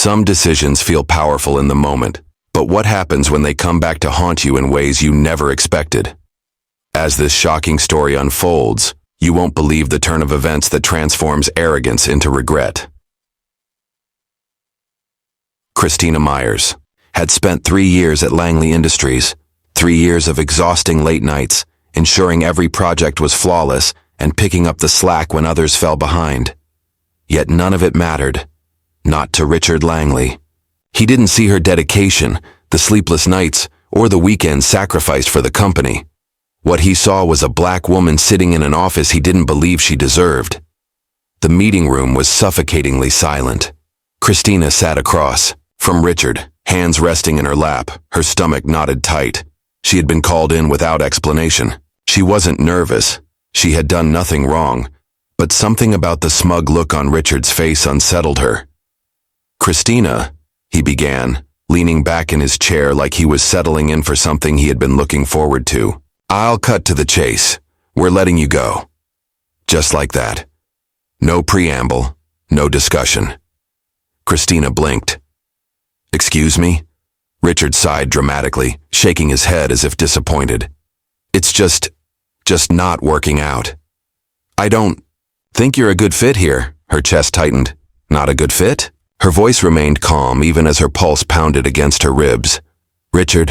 Some decisions feel powerful in the moment, but what happens when they come back to haunt you in ways you never expected? As this shocking story unfolds, you won't believe the turn of events that transforms arrogance into regret. Christina Myers had spent 3 years at Langley Industries, 3 years of exhausting late nights, ensuring every project was flawless and picking up the slack when others fell behind. Yet none of it mattered. Not to Richard Langley. He didn't see her dedication, the sleepless nights, or the weekends sacrificed for the company. What he saw was a black woman sitting in an office he didn't believe she deserved. The meeting room was suffocatingly silent. Christina sat across from Richard, hands resting in her lap, her stomach knotted tight. She had been called in without explanation. She wasn't nervous. She had done nothing wrong, but something about the smug look on Richard's face unsettled her. "Christina," he began, leaning back in his chair like he was settling in for something he had been looking forward to. "I'll cut to the chase. We're letting you go." Just like that. No preamble, no discussion. Christina blinked. "Excuse me?" Richard sighed dramatically, shaking his head as if disappointed. "It's just not working out." "I don't think you're a good fit here." Her chest tightened. "Not a good fit?" Her voice remained calm even as her pulse pounded against her ribs. "Richard,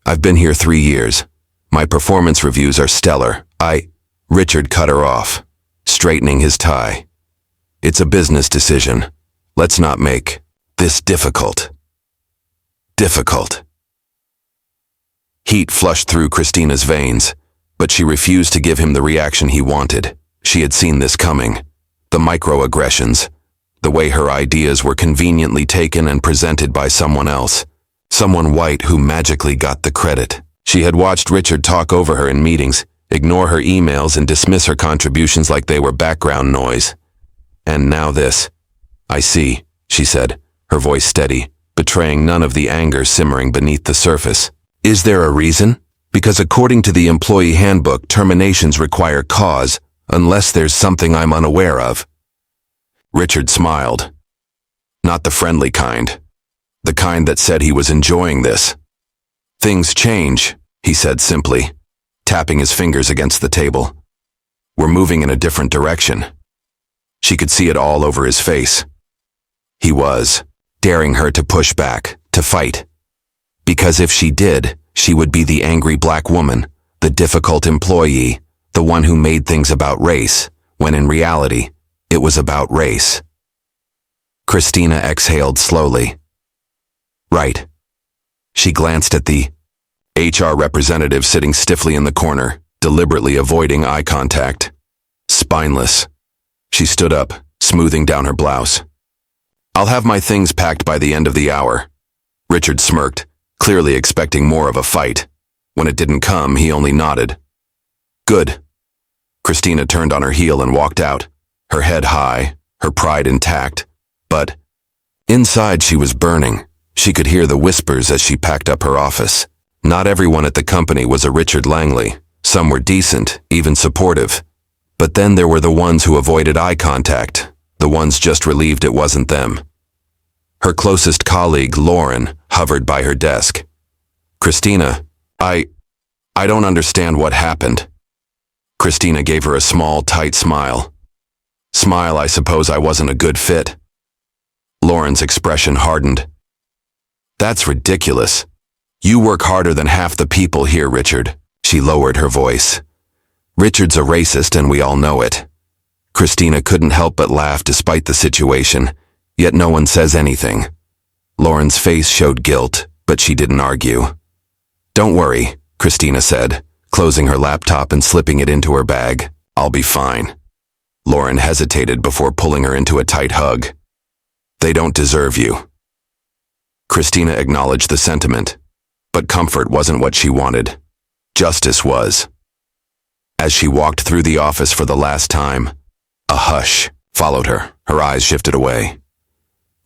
I've been here 3 years. My performance reviews are stellar. Richard cut her off, straightening his tie. "It's a business decision. Let's not make this difficult." Difficult. Heat flushed through Christina's veins, but she refused to give him the reaction he wanted. She had seen this coming. The microaggressions. The way her ideas were conveniently taken and presented by someone else. Someone white who magically got the credit. She had watched Richard talk over her in meetings, ignore her emails and dismiss her contributions like they were background noise. And now this. "I see," she said, her voice steady, betraying none of the anger simmering beneath the surface. "Is there a reason? Because according to the employee handbook, terminations require cause, unless there's something I'm unaware of." Richard smiled. Not the friendly kind. The kind that said he was enjoying this. "Things change," he said simply, tapping his fingers against the table. "We're moving in a different direction." She could see it all over his face. He was daring her to push back, to fight. Because if she did, she would be the angry black woman, the difficult employee, the one who made things about race, when in reality, it was about race. Christina exhaled slowly. "Right." She glanced at the HR representative sitting stiffly in the corner, deliberately avoiding eye contact. Spineless. She stood up, smoothing down her blouse. "I'll have my things packed by the end of the hour." Richard smirked, clearly expecting more of a fight. When it didn't come, he only nodded. "Good." Christina turned on her heel and walked out, her head high, her pride intact. But inside she was burning. She could hear the whispers as she packed up her office. Not everyone at the company was a Richard Langley. Some were decent, even supportive. But then there were the ones who avoided eye contact, the ones just relieved it wasn't them. Her closest colleague, Lauren, hovered by her desk. "Christina, I don't understand what happened." Christina gave her a small, tight smile. "Smile, I suppose I wasn't a good fit." Lauren's expression hardened. "That's ridiculous. You work harder than half the people here, Richard." She lowered her voice. "Richard's a racist and we all know it." Christina couldn't help but laugh despite the situation, yet no one says anything. Lauren's face showed guilt, but she didn't argue. "Don't worry," Christina said, closing her laptop and slipping it into her bag. "I'll be fine." Lauren hesitated before pulling her into a tight hug. "They don't deserve you." Christina acknowledged the sentiment, but comfort wasn't what she wanted. Justice was. As she walked through the office for the last time, a hush followed her. Her eyes shifted away.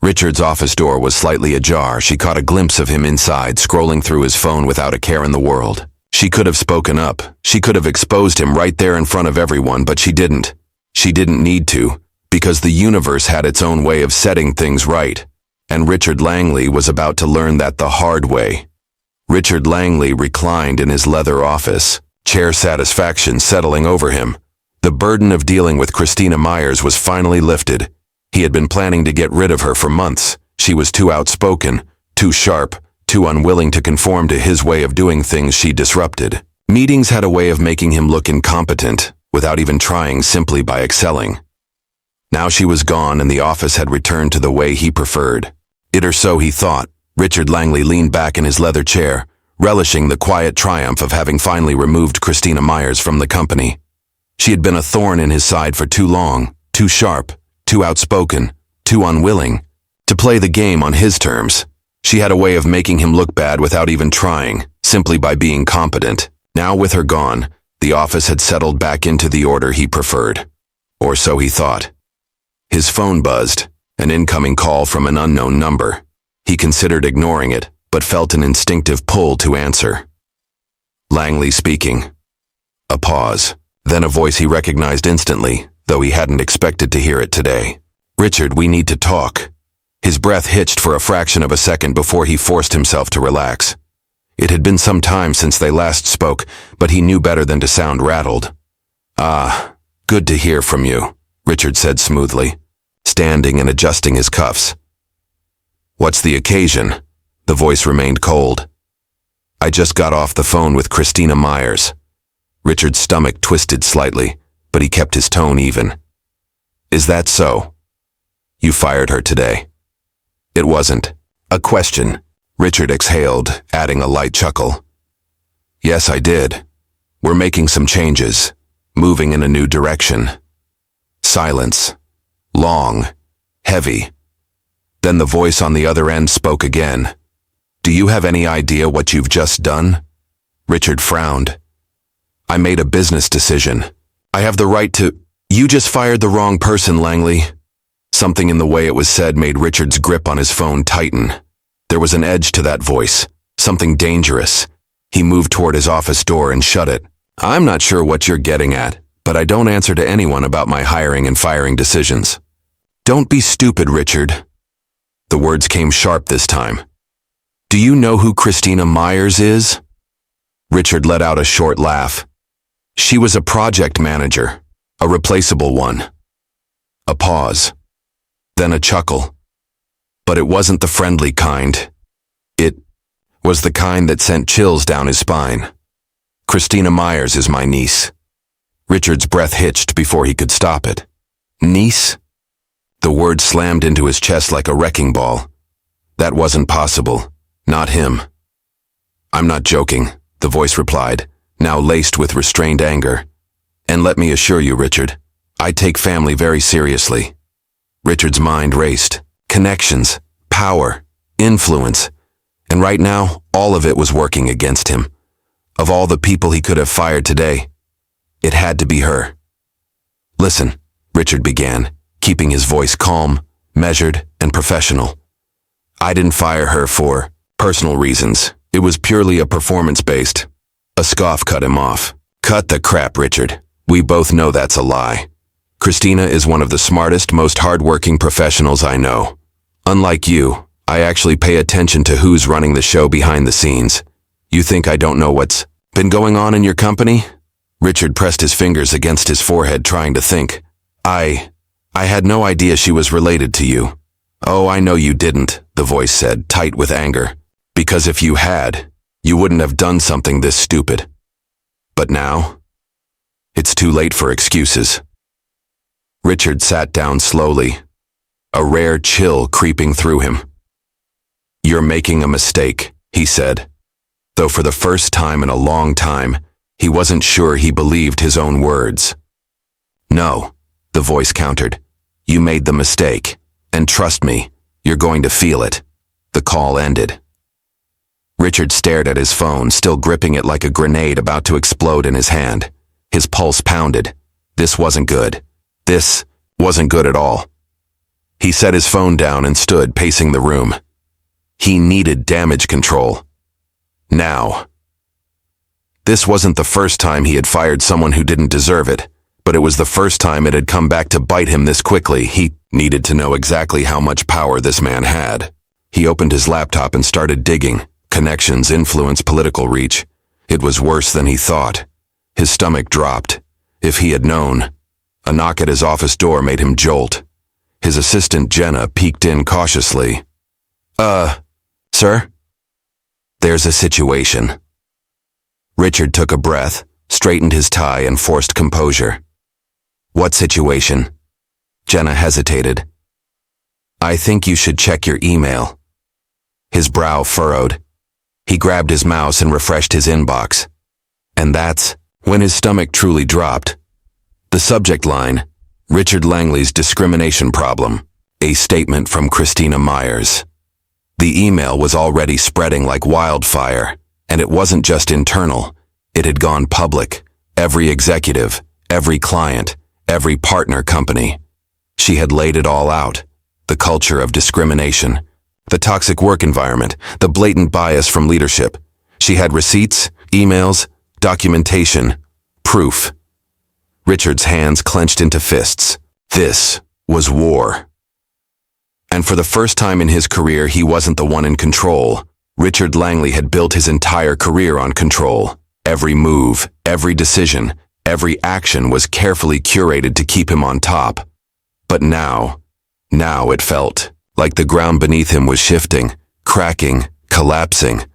Richard's office door was slightly ajar. She caught a glimpse of him inside, scrolling through his phone without a care in the world. She could have spoken up. She could have exposed him right there in front of everyone, but she didn't. She didn't need to, because the universe had its own way of setting things right. and Richard Langley was about to learn that the hard way. Richard Langley reclined in his leather office, chair satisfaction settling over him. The burden of dealing with Christina Myers was finally lifted. He had been planning to get rid of her for months. She was too outspoken, too sharp, too unwilling to conform to his way of doing things she disrupted. Meetings had a way of making him look incompetent, without even trying, simply by excelling. Now she was gone and the office had returned to the way he preferred. It or so he thought. Richard Langley leaned back in his leather chair, relishing the quiet triumph of having finally removed Christina Myers from the company. She had been a thorn in his side for too long, too sharp, too outspoken, too unwilling to play the game on his terms. She had a way of making him look bad without even trying, simply by being competent. Now with her gone, the office had settled back into the order he preferred. Or so he thought. His phone buzzed, an incoming call from an unknown number. He considered ignoring it, but felt an instinctive pull to answer. Langley speaking. A pause, then a voice he recognized instantly, though he hadn't expected to hear it today. Richard, we need to talk. His breath hitched for a fraction of a second before he forced himself to relax. It had been some time since they last spoke, but he knew better than to sound rattled. Ah, good to hear from you, Richard said smoothly, standing and adjusting his cuffs. What's the occasion? The voice remained cold. I just got off the phone with Christina Myers. Richard's stomach twisted slightly, but he kept his tone even. Is that so? You fired her today. It wasn't a question. Richard exhaled, adding a light chuckle. Yes, I did. We're making some changes, moving in a new direction. Silence. Long. Heavy. Then the voice on the other end spoke again. Do you have any idea what you've just done? Richard frowned. I made a business decision. I have the right to... You just fired the wrong person, Langley. Something in the way it was said made Richard's grip on his phone tighten. There was an edge to that voice, something dangerous. He moved toward his office door and shut it. I'm not sure what you're getting at, but I don't answer to anyone about my hiring and firing decisions. Don't be stupid, Richard. The words came sharp this time. Do you know who Christina Myers is? Richard let out a short laugh. She was a project manager, a replaceable one. A pause. Then a chuckle. But it wasn't the friendly kind. It was the kind that sent chills down his spine. Christina Myers is my niece. Richard's breath hitched before he could stop it. Niece? The word slammed into his chest like a wrecking ball. That wasn't possible. Not him. I'm not joking, the voice replied, now laced with restrained anger. And let me assure you, Richard, I take family very seriously. Richard's mind raced. Connections, power, influence. And right now, all of it was working against him. Of all the people he could have fired today, it had to be her. Listen, Richard began, keeping his voice calm, measured, and professional. I didn't fire her for personal reasons. It was purely a performance-based. A scoff cut him off. Cut the crap, Richard. We both know that's a lie. Christina is one of the smartest, most hardworking professionals I know. Unlike you, I actually pay attention to who's running the show behind the scenes. You think I don't know what's been going on in your company? Richard pressed his fingers against his forehead, trying to think. I had no idea she was related to you. Oh, I know you didn't, the voice said, tight with anger. Because if you had, you wouldn't have done something this stupid. But now, it's too late for excuses. Richard sat down slowly, a rare chill creeping through him. You're making a mistake, he said, though for the first time in a long time, he wasn't sure he believed his own words. No, the voice countered. You made the mistake, and trust me, you're going to feel it. The call ended. Richard stared at his phone, still gripping it like a grenade about to explode in his hand. His pulse pounded. This wasn't good. This wasn't good at all. He set his phone down and stood pacing the room. He needed damage control. Now. This wasn't the first time he had fired someone who didn't deserve it, but it was the first time it had come back to bite him this quickly. He needed to know exactly how much power this man had. He opened his laptop and started digging. Connections, influence, political reach. It was worse than he thought. His stomach dropped. If he had known. A knock at his office door made him jolt. His assistant Jenna peeked in cautiously. Sir? There's a situation. Richard took a breath, straightened his tie, and forced composure. What situation? Jenna hesitated. I think you should check your email. His brow furrowed. He grabbed his mouse and refreshed his inbox. And that's when his stomach truly dropped. The subject line, Richard Langley's discrimination problem, a statement from Christina Myers. The email was already spreading like wildfire, and it wasn't just internal. It had gone public. Every executive, every client, every partner company. She had laid it all out. The culture of discrimination, the toxic work environment, the blatant bias from leadership. She had receipts, emails, documentation, proof. Richard's hands clenched into fists. This was war. And for the first time in his career, he wasn't the one in control. Richard Langley had built his entire career on control. Every move, every decision, every action was carefully curated to keep him on top. But now it felt like the ground beneath him was shifting, cracking, collapsing.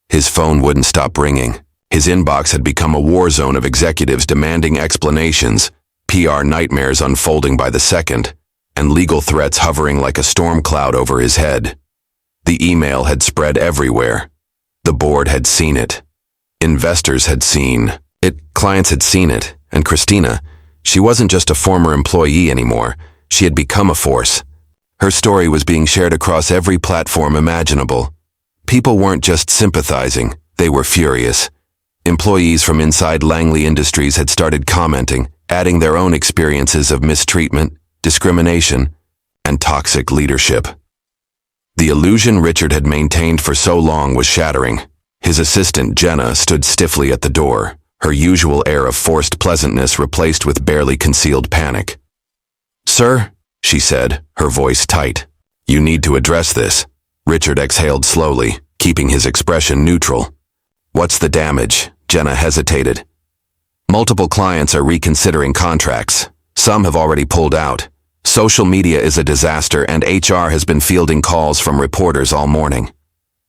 His phone wouldn't stop ringing. His inbox had become a war zone of executives demanding explanations, PR nightmares unfolding by the second, and legal threats hovering like a storm cloud over his head. The email had spread everywhere. The board had seen it. Investors had seen it. Clients had seen it. And Christina, she wasn't just a former employee anymore. She had become a force. Her story was being shared across every platform imaginable. People weren't just sympathizing, they were furious. Employees from inside Langley Industries had started commenting, adding their own experiences of mistreatment, discrimination, and toxic leadership. The illusion Richard had maintained for so long was shattering. His assistant, Jenna, stood stiffly at the door, her usual air of forced pleasantness replaced with barely concealed panic. Sir, she said, her voice tight. You need to address this. Richard exhaled slowly, keeping his expression neutral. What's the damage? Jenna hesitated. Multiple clients are reconsidering contracts. Some have already pulled out. Social media is a disaster and HR has been fielding calls from reporters all morning.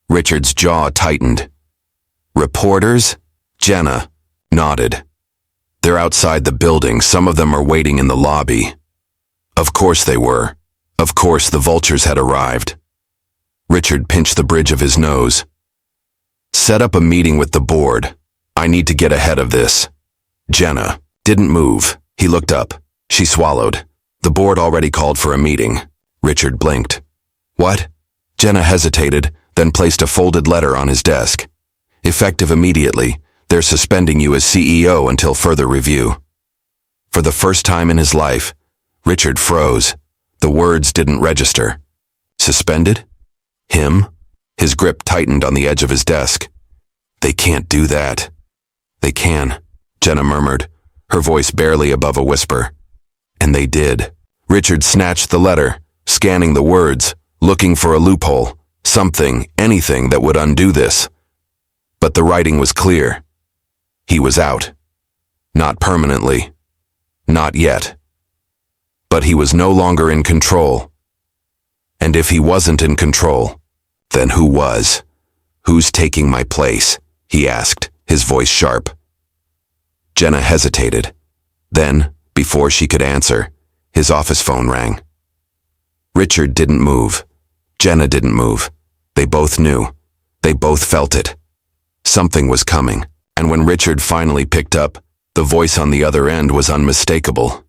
Richard's jaw tightened. Reporters? Jenna nodded. They're outside the building. Some of them are waiting in the lobby. Of course they were. Of course the vultures had arrived. Richard pinched the bridge of his nose. Set up a meeting with the board. I need to get ahead of this. Jenna didn't move. He looked up. She swallowed. The board already called for a meeting. Richard blinked. What? Jenna hesitated, then placed a folded letter on his desk. Effective immediately, they're suspending you as CEO until further review. For the first time in his life, Richard froze. The words didn't register. Suspended? Him? His grip tightened on the edge of his desk. They can't do that. They can, Jenna murmured, her voice barely above a whisper. And they did. Richard snatched the letter, scanning the words, looking for a loophole, something, anything that would undo this. But the writing was clear. He was out. Not permanently. Not yet. But he was no longer in control. And if he wasn't in control, then who was? Who's taking my place? He asked, his voice sharp. Jenna hesitated. Then, before she could answer, his office phone rang. Richard didn't move. Jenna didn't move. They both knew. They both felt it. Something was coming, and when Richard finally picked up, the voice on the other end was unmistakable.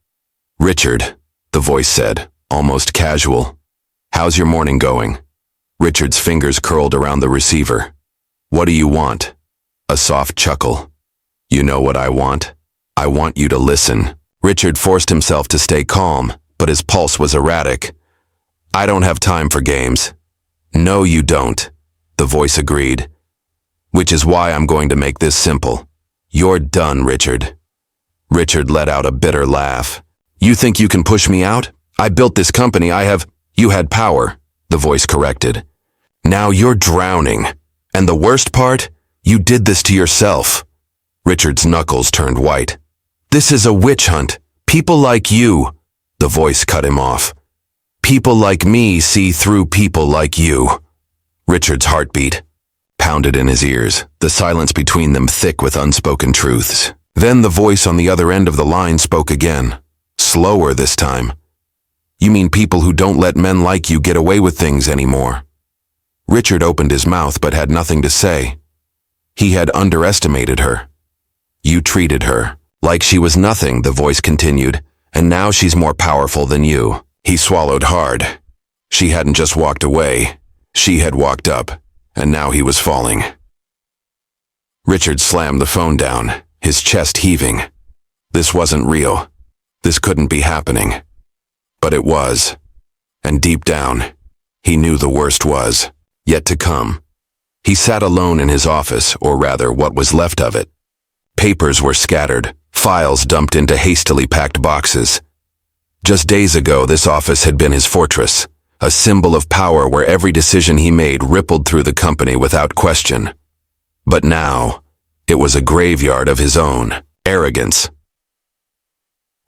Richard, the voice said, almost casual. How's your morning going? Richard's fingers curled around the receiver. What do you want? A soft chuckle. You know what I want? I want you to listen. Richard forced himself to stay calm, but his pulse was erratic. I don't have time for games. No, you don't, the voice agreed. Which is why I'm going to make this simple. You're done, Richard. Richard let out a bitter laugh. You think you can push me out? I built this company. You had power, the voice corrected. Now you're drowning. And the worst part? You did this to yourself. Richard's knuckles turned white. This is a witch hunt. People like you. The voice cut him off. People like me see through people like you. Richard's heartbeat pounded in his ears, the silence between them thick with unspoken truths. Then the voice on the other end of the line spoke again, slower this time. You mean people who don't let men like you get away with things anymore? Richard opened his mouth but had nothing to say. He had underestimated her. You treated her like she was nothing, the voice continued, and now she's more powerful than you. He swallowed hard. She hadn't just walked away. She had walked up, and now he was falling. Richard slammed the phone down, his chest heaving. This wasn't real. This couldn't be happening. But it was. And deep down, he knew the worst was yet to come. He sat alone in his office, or rather what was left of it. Papers were scattered, files dumped into hastily packed boxes. Just days ago, this office had been his fortress, a symbol of power where every decision he made rippled through the company without question. But now, it was a graveyard of his own arrogance.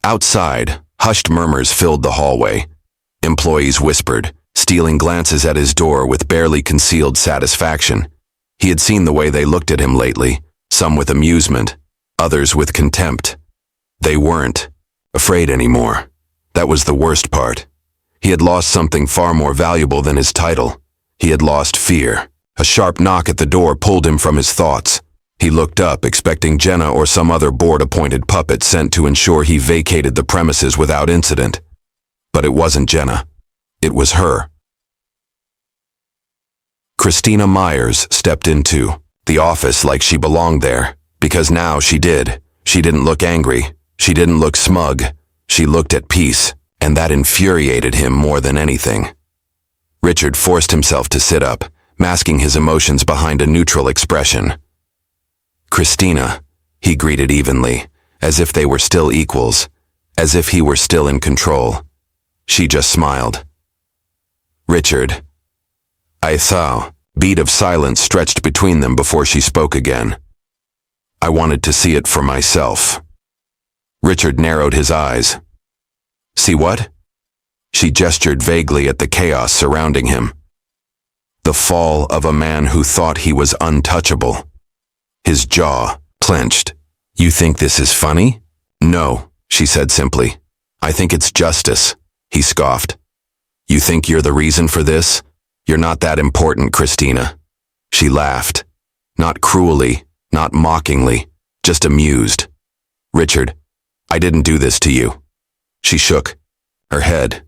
Outside, hushed murmurs filled the hallway. Employees whispered, stealing glances at his door with barely concealed satisfaction. He had seen the way they looked at him lately, some with amusement, others with contempt. They weren't afraid anymore. That was the worst part. He had lost something far more valuable than his title. He had lost fear. A sharp knock at the door pulled him from his thoughts. He looked up, expecting Jenna or some other board-appointed puppet sent to ensure he vacated the premises without incident. But it wasn't Jenna. It was her. Christina Myers stepped into the office like she belonged there, because now she did. She didn't look angry. She didn't look smug. She looked at peace, and that infuriated him more than anything. Richard forced himself to sit up, masking his emotions behind a neutral expression. Christina, he greeted evenly, as if they were still equals, as if he were still in control. She just smiled. Richard. I saw. Beat of silence stretched between them before she spoke again. I wanted to see it for myself. Richard narrowed his eyes. See what? She gestured vaguely at the chaos surrounding him. The fall of a man who thought he was untouchable. His jaw clenched. You think this is funny? No, she said simply. I think it's justice, he scoffed. You think you're the reason for this? You're not that important, Christina. She laughed. Not cruelly, not mockingly, just amused. Richard, I didn't do this to you. She shook her head.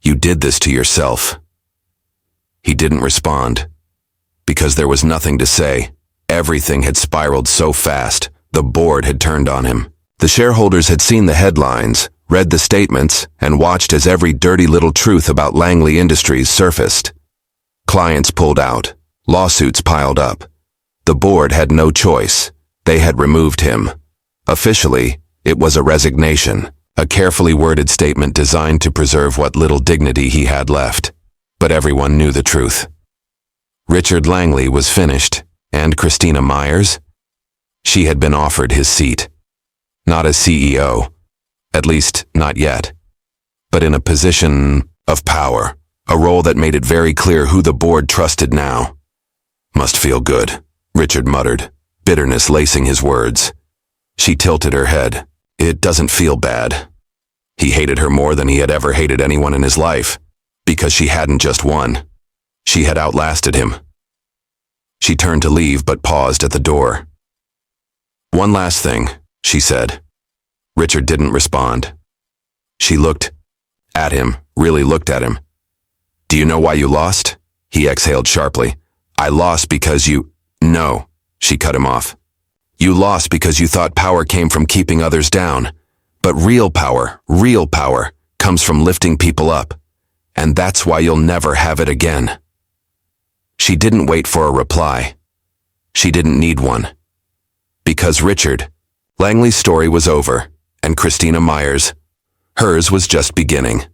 You did this to yourself. He didn't respond, because there was nothing to say. Everything had spiraled so fast, the board had turned on him. The shareholders had seen the headlines, read the statements, and watched as every dirty little truth about Langley Industries surfaced. Clients pulled out. Lawsuits piled up. The board had no choice. They had removed him. Officially, it was a resignation, a carefully worded statement designed to preserve what little dignity he had left. But everyone knew the truth. Richard Langley was finished, and Christina Myers? She had been offered his seat. Not as CEO, at least not yet, but in a position of power, a role that made it very clear who the board trusted now. Must feel good, Richard muttered, bitterness lacing his words. She tilted her head. It doesn't feel bad. He hated her more than he had ever hated anyone in his life, because she hadn't just won. She had outlasted him. She turned to leave but paused at the door. One last thing, she said. Richard didn't respond. She looked at him, really looked at him. Do you know why you lost? He exhaled sharply. I lost because you... No, she cut him off. You lost because you thought power came from keeping others down. But real power comes from lifting people up. And that's why you'll never have it again. She didn't wait for a reply. She didn't need one. Because Richard, Langley's story was over, and Christina Myers, hers was just beginning.